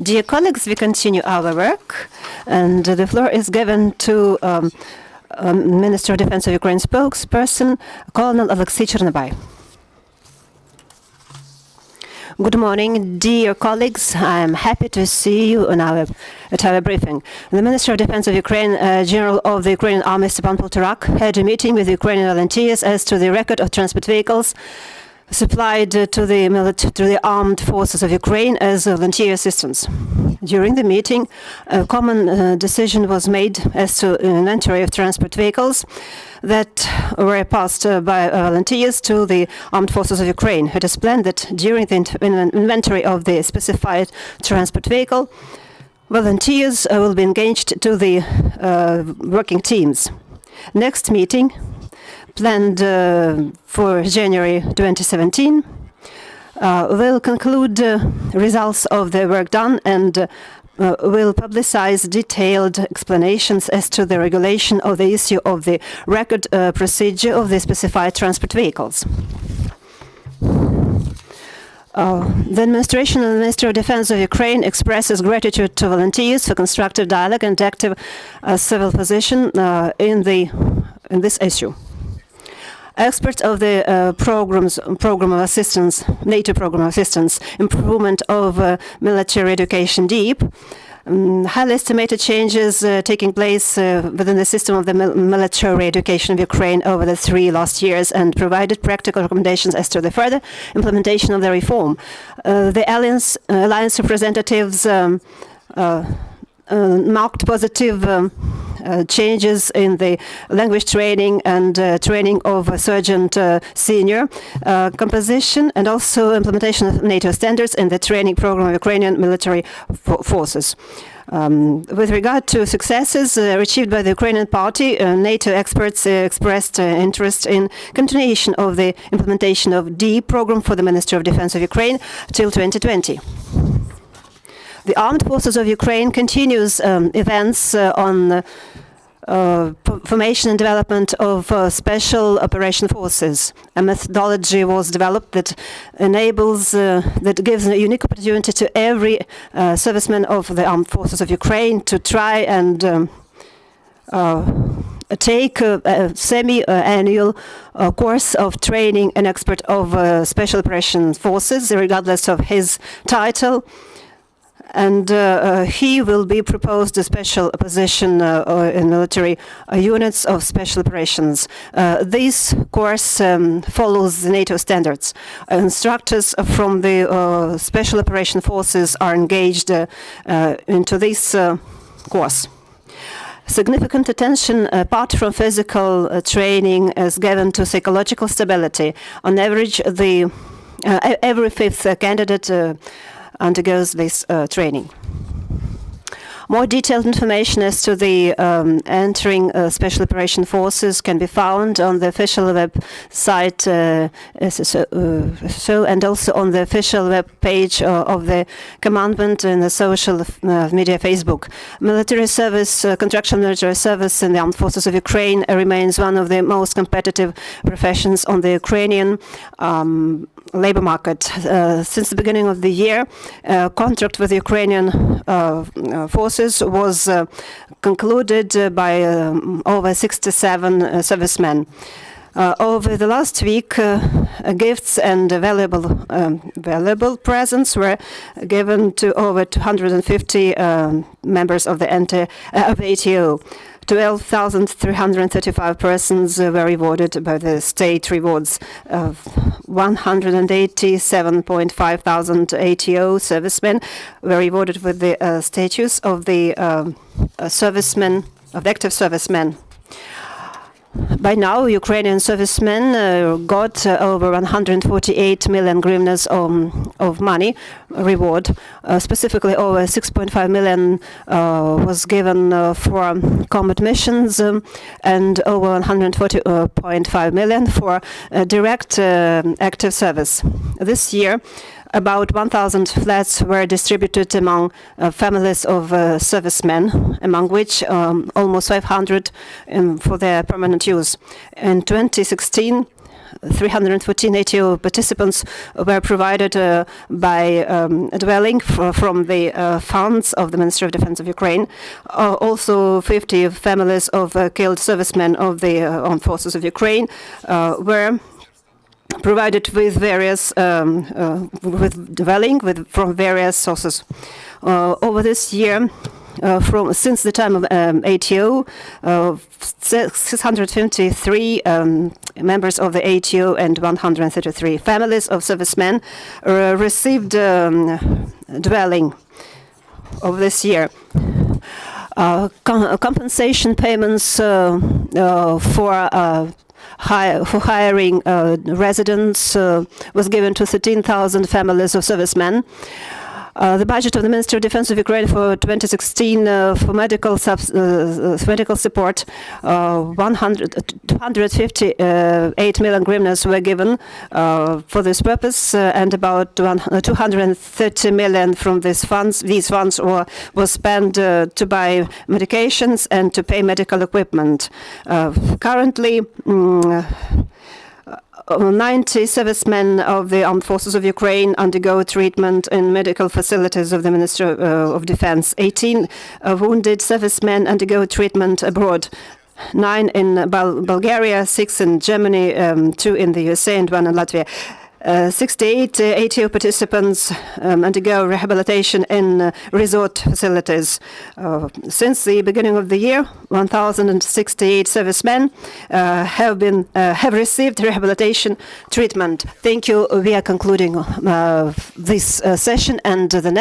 Dear colleagues, we continue our work, and the floor is given to Minister of Defense of Ukraine spokesperson, Colonel Oleksiy Chernobay. Good morning, dear colleagues. I am happy to see you at our briefing. The Minister of Defense of Ukraine, General of the Ukrainian Army, Stepan Poltorak, had a meeting with Ukrainian volunteers as to the record of transport vehicles supplied to the armed forces of Ukraine as volunteer assistance. During the meeting, a common decision was made as to inventory of transport vehicles that were passed by volunteers to the armed forces of Ukraine. It is planned that during the inventory of the specified transport vehicle, volunteers will be engaged to the working teams. Next meeting, planned for January 2017, will conclude results of the work done and will publicize detailed explanations as to the regulation of the issue of the record procedure of the specified transport vehicles. The administration and the Ministry of Defense of Ukraine expresses gratitude to volunteers for constructive dialogue and active civil position in this issue. Experts of the program of assistance, NATO program of assistance, improvement of military education deep, highly estimated changes taking place within the system of the military education of Ukraine over the last 3 years, and provided practical recommendations as to the further implementation of the reform. The alliance representatives marked positive changes in the language training and training of sergeant senior composition, and also implementation of NATO standards in the training program of Ukrainian military forces. With regard to successes achieved by the Ukrainian party, NATO experts expressed interest in continuation of the implementation of D program for the Ministry of Defense of Ukraine till 2020. The Armed Forces of Ukraine continues events on formation and development of special operation forces. A methodology was developed that enables, that gives a unique opportunity to every serviceman of the Armed Forces of Ukraine to try and take a semi-annual course of training an expert of special operations forces, regardless of his title. And he will be proposed a special position in military units of special operations. This course follows the NATO standards. Instructors from the special operation forces are engaged into this course. Significant attention, apart from physical training, is given to psychological stability. On average, every fifth candidate undergoes this training. More detailed information as to the entering special operation forces can be found on the official website, and also on the official web page of the commandment in the social media Facebook. Military service, contractual military service in the Armed Forces of Ukraine remains one of the most competitive professions on the Ukrainian labor market. Since the beginning of the year, a contract with the Ukrainian forces was concluded by over 67 servicemen. Over the last week, gifts and valuable presents were given to over 250 members of the ATO. 12,335 persons were rewarded by the state rewards. 187.5 thousand ATO servicemen were rewarded with the status of the servicemen, of the active servicemen. By now, Ukrainian servicemen got over 148 million hryvnias of money reward. Specifically, over 6.5 million was given for combat missions, and over 140.5 million for direct active service. This year, about 1,000 flats were distributed among families of servicemen, among which almost 500 for their permanent use. In 2016, 314 ATO participants were provided by a dwelling from the funds of the Ministry of Defense of Ukraine. Also, 50 families of killed servicemen of the armed forces of Ukraine were provided with various with dwelling from various sources. Over this year, since the time of ATO, 653 members of the ATO and 133 families of servicemen received dwelling over this year. Compensation payments for hiring residents was given to 13,000 families of servicemen. The budget of the Ministry of Defense of Ukraine for 2016 for medical support, 258 million hryvnias were given for this purpose, and about 230 million from these funds was spent to buy medications and to pay medical equipment. Currently, 90 servicemen of the Armed Forces of Ukraine undergo treatment in medical facilities of the Ministry of Defense. 18 wounded servicemen undergo treatment abroad. 9 in Bulgaria, 6 in Germany, 2 in the USA, and 1 in Latvia. 68 ATO participants undergo rehabilitation in resort facilities. Since the beginning of the year, 1,068 servicemen have received rehabilitation treatment. Thank you. We are concluding this session, and the next